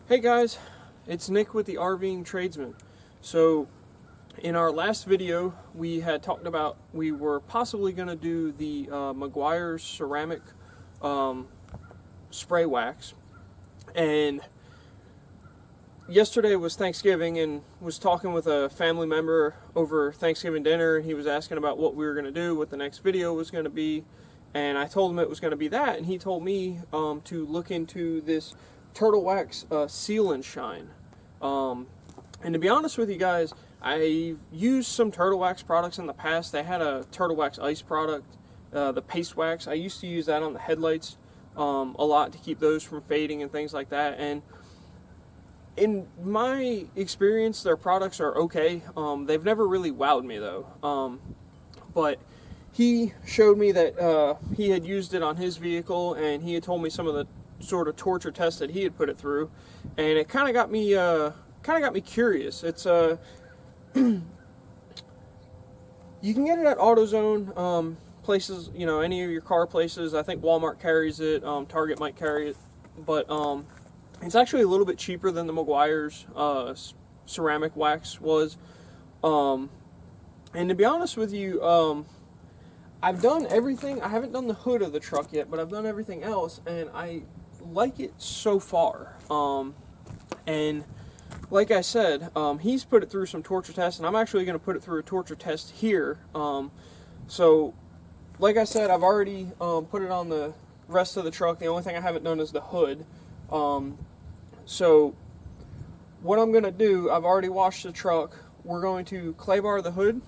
Hey guys, it's Nick with the RVing Tradesman. So in our last video we had talked about we were possibly going to do the Meguiar's ceramic spray wax, and yesterday was Thanksgiving and was talking with a family member over Thanksgiving dinner, and he was asking about what we were going to do, what the next video was going to be, and I told him it was going to be that, and he told me to look into this turtle wax seal and shine. And to be honest with you guys, I've used some turtle wax products in the past. They had a turtle wax ice product, the paste wax. I used to use that on the headlights a lot to keep those from fading and things like that. And in my experience, their products are okay. They've never really wowed me though. But he showed me that he had used it on his vehicle, and he had told me some of the sort of torture tests that he had put it through, and it kind of got me curious. It's you can get it at AutoZone, places, you know, any of your car places. I think Walmart carries it, Target might carry it, but it's actually a little bit cheaper than the Meguiar's ceramic wax was. And to be honest with you, I've done everything. I haven't done the hood of the truck yet, but I've done everything else, and I like it so far. And like I said, he's put it through some torture tests, and I'm actually going to put it through a torture test here. So like I said, I've already put it on the rest of the truck. The only thing I haven't done is the hood. So what I'm going to do, I've already washed the truck. We're going to clay bar the hood,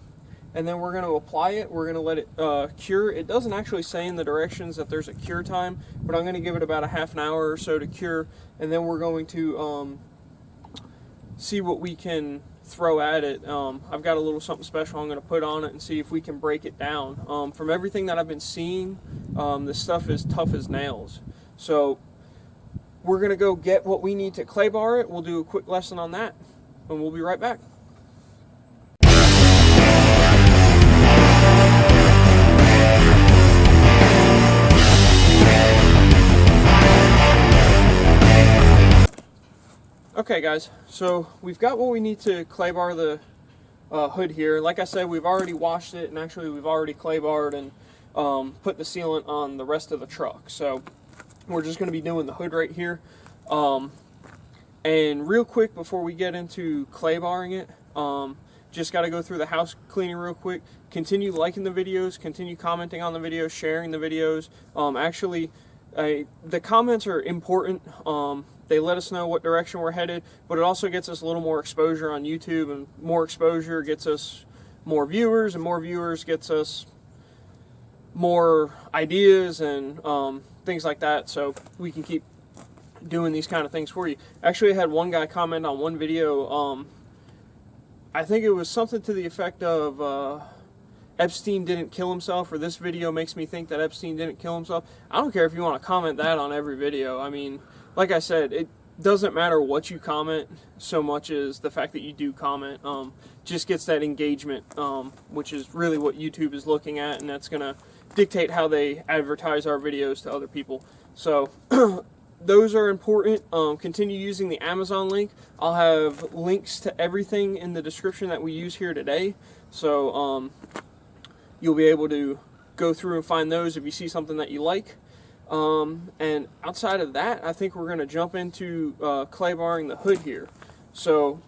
and then we're going to apply it. We're going to let it cure. It doesn't actually say in the directions that there's a cure time, but I'm going to give it about a half an hour or so to cure, and then we're going to see what we can throw at it. I've got a little something special I'm going to put on it and see if we can break it down. From everything that I've been seeing, this stuff is tough as nails. So we're going to go get what we need to clay bar it. We'll do a quick lesson on that, and we'll be right back. Okay guys, so we've got what we need to clay bar the hood here. Like I said, we've already washed it, and actually we've already clay barred and put the sealant on the rest of the truck. So we're just going to be doing the hood right here. And real quick before we get into clay barring it, just got to go through the house cleaning real quick. Continue liking the videos, continue commenting on the videos, sharing the videos. Actually, the comments are important. They let us know what direction we're headed, but it also gets us a little more exposure on YouTube, and more exposure gets us more viewers, and more viewers gets us more ideas and things like that, so we can keep doing these kind of things for you. Actually, I had one guy comment on one video, I think it was something to the effect of Epstein didn't kill himself, or this video makes me think that Epstein didn't kill himself. I don't care if you want to comment that on every video. I mean, like I said, it doesn't matter what you comment so much as the fact that you do comment. Just gets that engagement, which is really what YouTube is looking at, and that's going to dictate how they advertise our videos to other people. So those are important. Continue using the Amazon link. I'll have links to everything in the description that we use here today. So you'll be able to go through and find those if you see something that you like. And outside of that, I think we're going to jump into clay barring the hood here. So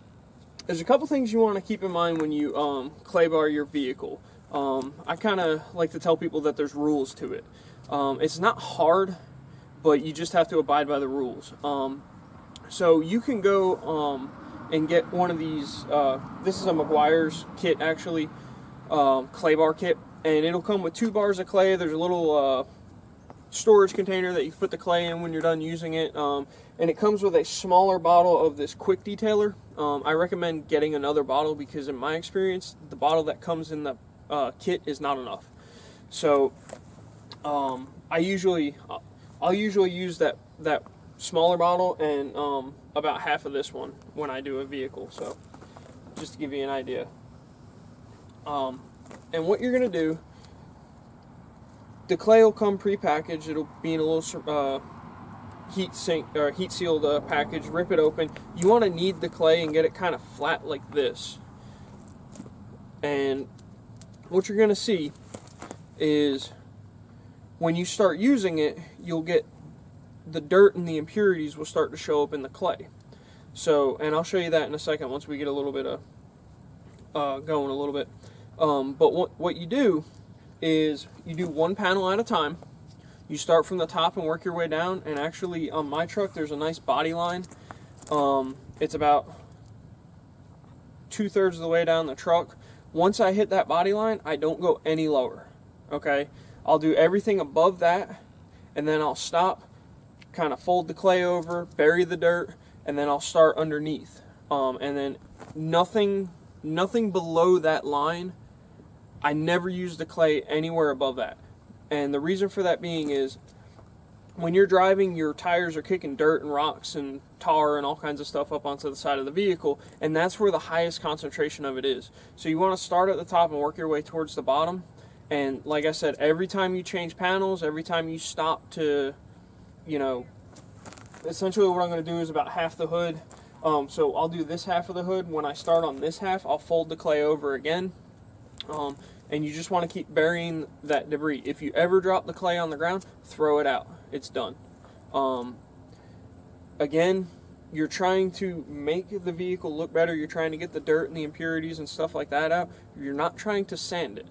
there's a couple things you want to keep in mind when you clay bar your vehicle. I kind of like to tell people that there's rules to it. It's not hard, but you just have to abide by the rules. So you can go and get one of these. This is a Meguiar's kit, actually, clay bar kit, and it'll come with 2 bars of clay. There's a little storage container that you put the clay in when you're done using it, and it comes with a smaller bottle of this quick detailer. I recommend getting another bottle because in my experience, the bottle that comes in the kit is not enough. So I'll usually use that smaller bottle and about half of this one when I do a vehicle. So just to give you an idea. And what you're gonna do, the clay will come pre-packaged. It'll be in a little heat sealed package, rip it open. You want to knead the clay and get it kind of flat like this. And what you're going to see is when you start using it, you'll get the dirt and the impurities will start to show up in the clay. So, and I'll show you that in a second once we get a little bit of going a little bit. But what you do is you do one panel at a time. You start from the top and work your way down. And actually, on my truck, there's a nice body line. It's about 2/3 of the way down the truck. Once I hit that body line, I don't go any lower. Okay, I'll do everything above that, and then I'll stop, kind of fold the clay over, bury the dirt, and then I'll start underneath. And then nothing below that line. I never use the clay anywhere above that. And the reason for that being is when you're driving, your tires are kicking dirt and rocks and tar and all kinds of stuff up onto the side of the vehicle, and that's where the highest concentration of it is. So you want to start at the top and work your way towards the bottom. And like I said, every time you change panels, every time you stop to, you know, essentially what I'm going to do is about half the hood. So I'll do this half of the hood. When I start on this half, I'll fold the clay over again. And you just want to keep burying that debris. If you ever drop the clay on the ground, throw it out. It's done. Again, you're trying to make the vehicle look better. You're trying to get the dirt and the impurities and stuff like that out. You're not trying to sand it.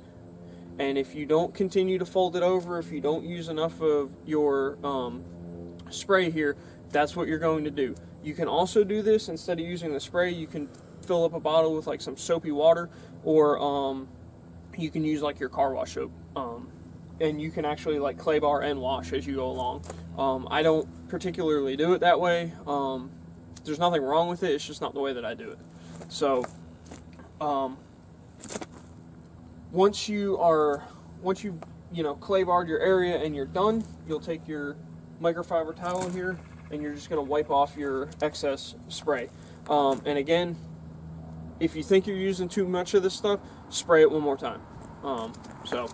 And if you don't continue to fold it over, if you don't use enough of your spray here, that's what you're going to do. You can also do this instead of using the spray. You can fill up a bottle with like some soapy water, or you can use like your car wash soap, and you can actually like clay bar and wash as you go along. I don't particularly do it that way. There's nothing wrong with it, it's just not the way that I do it. So once you've clay barred your area and you're done, you'll take your microfiber towel here and you're just going to wipe off your excess spray. And again, if you think you're using too much of this stuff, spray it one more time. So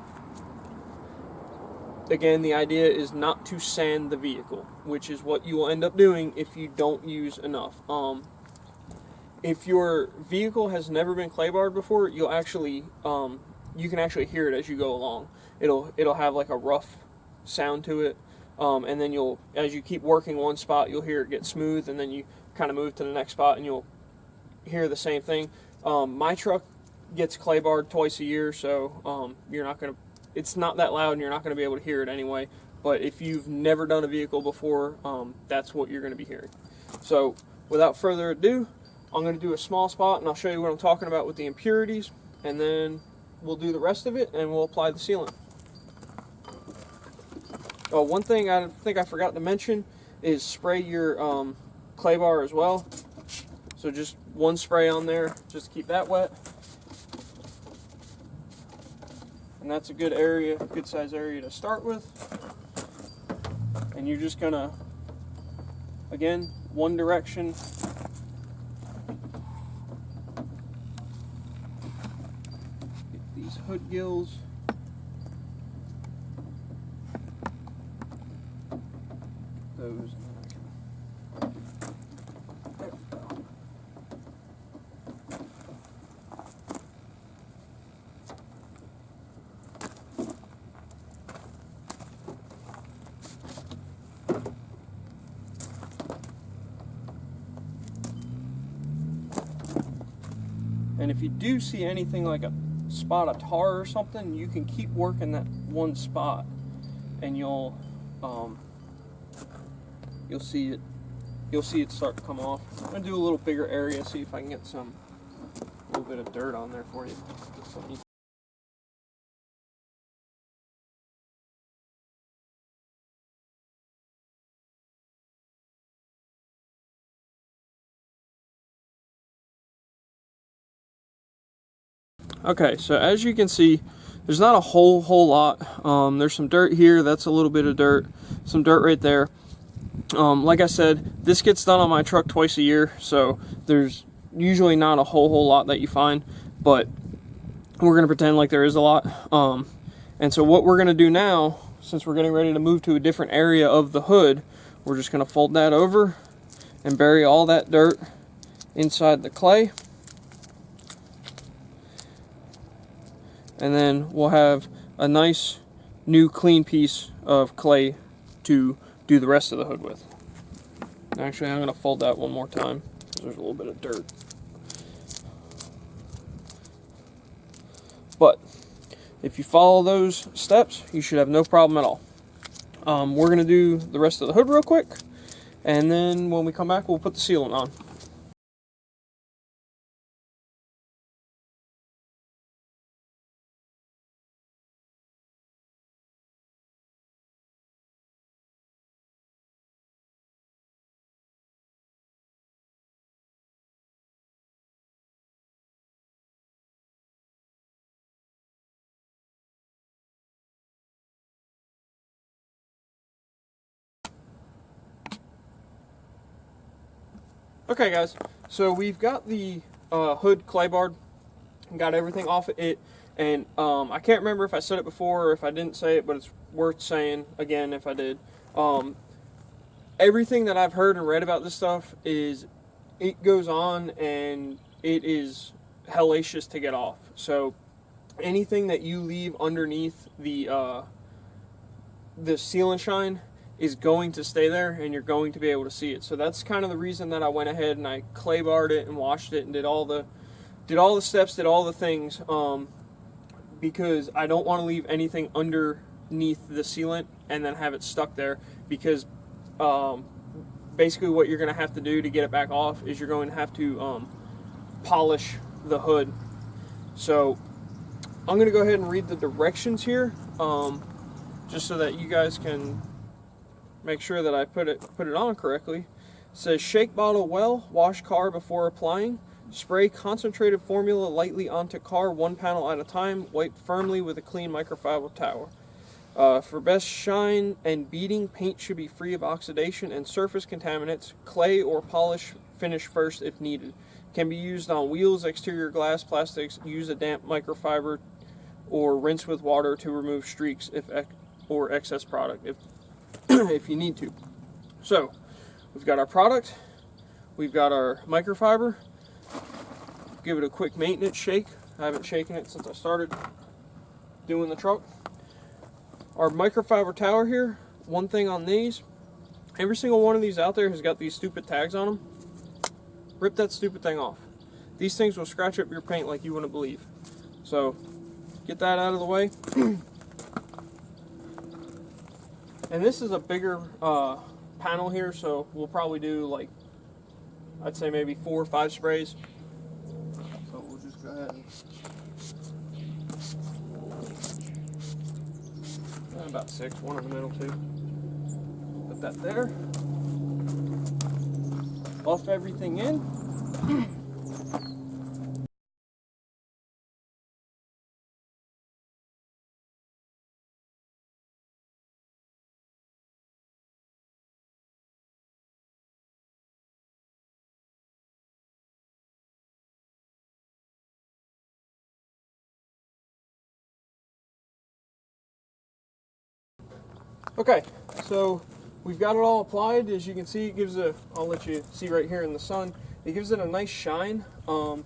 again, the idea is not to sand the vehicle, which is what you will end up doing if you don't use enough. If your vehicle has never been clay barred before, you'll actually you can actually hear it as you go along. It'll have like a rough sound to it, and then as you keep working one spot, you'll hear it get smooth, and then you kind of move to the next spot and you'll hear the same thing. My truck gets clay barred twice a year, so it's not that loud and you're not going to be able to hear it anyway. But if you've never done a vehicle before, that's what you're going to be hearing. So without further ado, I'm going to do a small spot and I'll show you what I'm talking about with the impurities, and then we'll do the rest of it and we'll apply the sealant. Oh, one thing I think I forgot to mention is spray your clay bar as well. So just one spray on there, just keep that wet. And that's a good area, good size area to start with. And you're just gonna, again, one direction. Get these hood gills. Those. There we go. And if you do see anything like a spot of tar or something, you can keep working that one spot, and you'll see it start to come off. I'm gonna do a little bigger area, see if I can get a little bit of dirt on there for you. Okay, so as you can see, there's not a whole lot. There's some dirt here, that's a little bit of dirt, some dirt right there. Like I said, this gets done on my truck twice a year, so there's usually not a whole lot that you find, but we're going to pretend like there is a lot. And so what we're going to do now, since we're getting ready to move to a different area of the hood, we're just going to fold that over and bury all that dirt inside the clay. And then we'll have a nice new clean piece of clay to do the rest of the hood with. Actually, I'm going to fold that one more time because there's a little bit of dirt. But if you follow those steps, you should have no problem at all. We're going to do the rest of the hood real quick, and then when we come back, we'll put the sealant on. Okay guys, so we've got the hood clay barred, got everything off it, and I can't remember if I said it before or if I didn't say it, but it's worth saying again if I did. Everything that I've heard and read about this stuff is it goes on and it is hellacious to get off. So anything that you leave underneath the seal and shine is going to stay there, and you're going to be able to see it. So that's kind of the reason that I went ahead and I clay barred it and washed it and did all the steps, did all the things, because I don't want to leave anything underneath the sealant and then have it stuck there, because basically what you're going to have to do to get it back off is you're going to have to polish the hood. So I'm going to go ahead and read the directions here, just so that you guys can make sure that I put it on correctly. It says, shake bottle well, wash car before applying, spray concentrated formula lightly onto car 1 panel at a time, wipe firmly with a clean microfiber towel. For best shine and beading, paint should be free of oxidation and surface contaminants. Clay or polish finish first if needed. Can be used on wheels, exterior glass, plastics. Use a damp microfiber or rinse with water to remove streaks or excess product if you need to. So we've got our product, we've got our microfiber. Give it a quick maintenance shake. I haven't shaken it since I started doing the truck. Our microfiber tower here, one thing on these, every single one of these out there has got these stupid tags on them. Rip that stupid thing off. These things will scratch up your paint like you wouldn't believe. So get that out of the way. And this is a bigger panel here, so we'll probably do, like, I'd say maybe 4 or 5 sprays. So we'll just go ahead and about 6, one in the middle too. Put that there. Buff everything in. Okay, so we've got it all applied. As you can see, it gives I'll let you see right here in the sun, it gives it a nice shine. I'm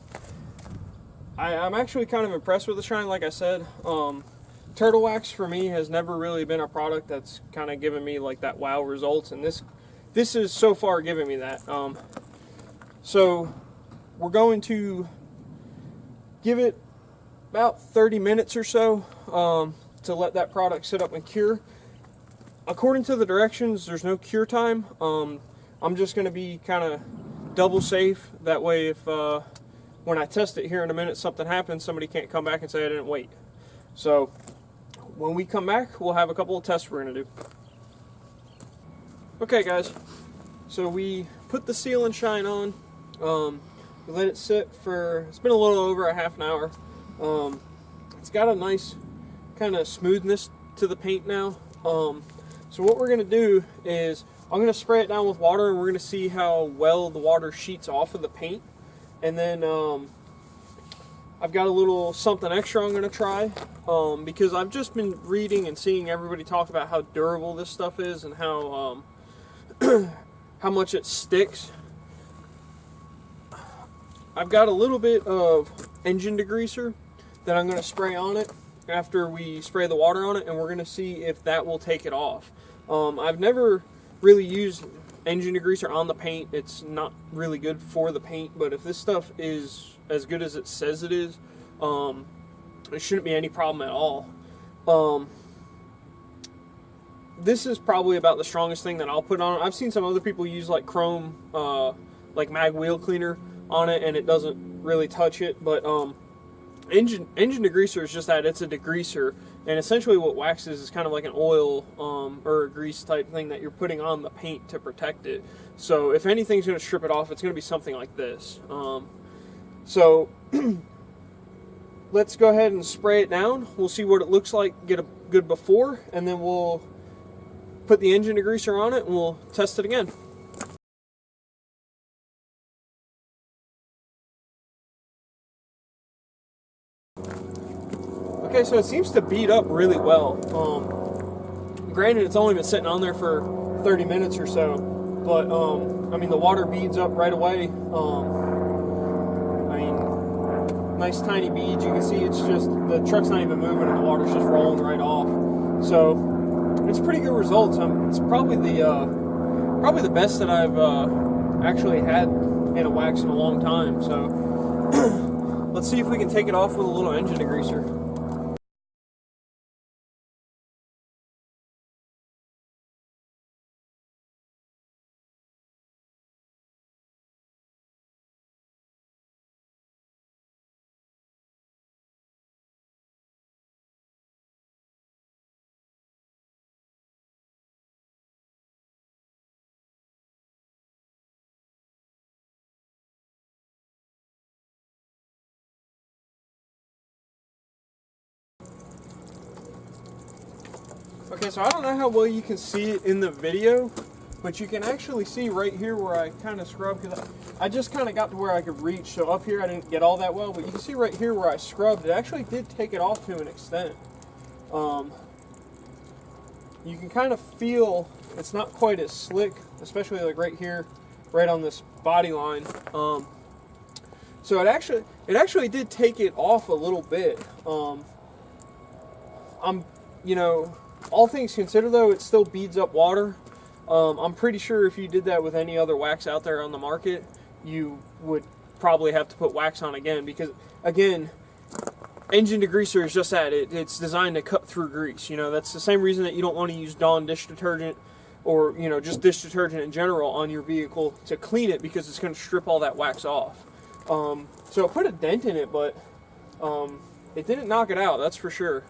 actually kind of impressed with the shine, like I said. Turtle wax for me has never really been a product that's kind of given me like that wow results, and this is so far giving me that. So we're going to give it about 30 minutes or so to let that product sit up and cure. According to the directions, there's no cure time. I'm just going to be kind of double safe. That way, if when I test it here in a minute, something happens, somebody can't come back and say I didn't wait. So when we come back, we'll have a couple of tests we're going to do. Okay, guys. So we put the seal and shine on. We let it sit for, it's been a little over a half an hour. It's got a nice kind of smoothness to the paint now. So what we're going to do is I'm going to spray it down with water, and we're going to see how well the water sheets off of the paint. And then I've got a little something extra I'm going to try, because I've just been reading and seeing everybody talk about how durable this stuff is and how how much it sticks. I've got a little bit of engine degreaser that I'm going to spray on it after we spray the water on it, and we're going to see if that will take it off. I've never really used engine degreaser on the paint. It's not really good for the paint, but if this stuff is as good as it says it is, it shouldn't be any problem at all. This is probably about the strongest thing that I'll put on it. I've seen some other people use like chrome, like mag wheel cleaner on it, and it doesn't really touch it. But engine degreaser is just that, it's a degreaser, and essentially what wax is kind of like an oil or a grease type thing that you're putting on the paint to protect it. So if anything's going to strip it off, it's going to be something like this. So let's go ahead and spray it down. We'll see what it looks like, get a good before, and then we'll put the engine degreaser on it and we'll test it again. Okay, so it seems to bead up really well. Granted, it's only been sitting on there for 30 minutes or so, but I mean, the water beads up right away. I mean, nice tiny beads. You can see it's just, the truck's not even moving and the water's just rolling right off. So it's pretty good results. It's probably the best that I've actually had in a wax in a long time. So let's see if we can take it off with a little engine degreaser. Okay, so I don't know how well you can see it in the video, but you can actually see right here where I kind of scrubbed, because I just kind of got to where I could reach. So up here I didn't get all that well, but you can see right here where I scrubbed, it actually did take it off to an extent. You can kind of feel it's not quite as slick, especially like right here, right on this body line. So it actually did take it off a little bit. You know, all things considered though, it still beads up water. I'm pretty sure if you did that with any other wax out there on the market, you would probably have to put wax on again, because again, engine degreaser is just that, it's designed to cut through grease. You know, that's the same reason that you don't want to use Dawn dish detergent, or you know, just dish detergent in general on your vehicle to clean it, because it's going to strip all that wax off. So it put a dent in it, but it didn't knock it out, that's for sure.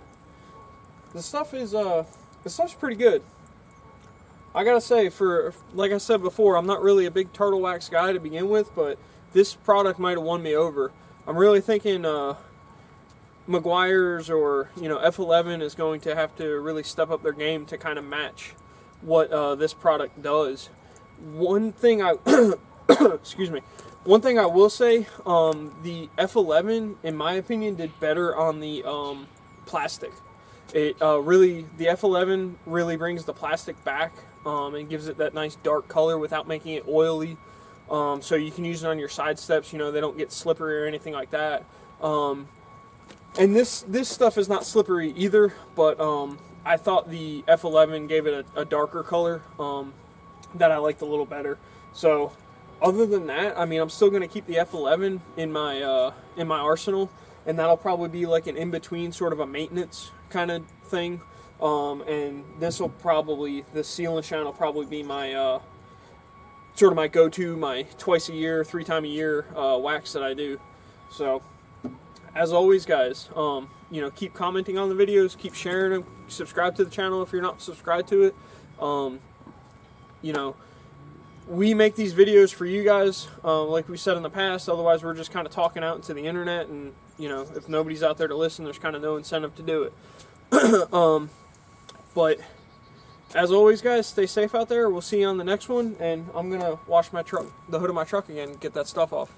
The stuff's pretty good. I gotta say, for like I said before, I'm not really a big turtle wax guy to begin with, but this product might have won me over. I'm really thinking Meguiar's or F11 is going to have to really step up their game to kind of match what this product does. One thing I excuse me. One thing I will say, the F11, in my opinion, did better on the plastic. The F11 really brings the plastic back and gives it that nice dark color without making it oily. So you can use it on your side steps. They don't get slippery or anything like that. And this stuff is not slippery either, but I thought the F11 gave it a darker color that I liked a little better. So other than that, I mean, I'm still going to keep the F11 in my arsenal, and that'll probably be like an in-between sort of a maintenance kind of thing. And this will probably, the seal and shine will probably be my sort of my go-to, my twice a year, 3 times a year wax that I do. So as always, guys, keep commenting on the videos, keep sharing them, subscribe to the channel if you're not subscribed to it. We make these videos for you guys, like we said in the past. Otherwise, we're just kind of talking out into the internet, and if nobody's out there to listen, there's kind of no incentive to do it. But as always, guys, stay safe out there. We'll see you on the next one, and I'm gonna wash my truck, the hood of my truck again, and get that stuff off.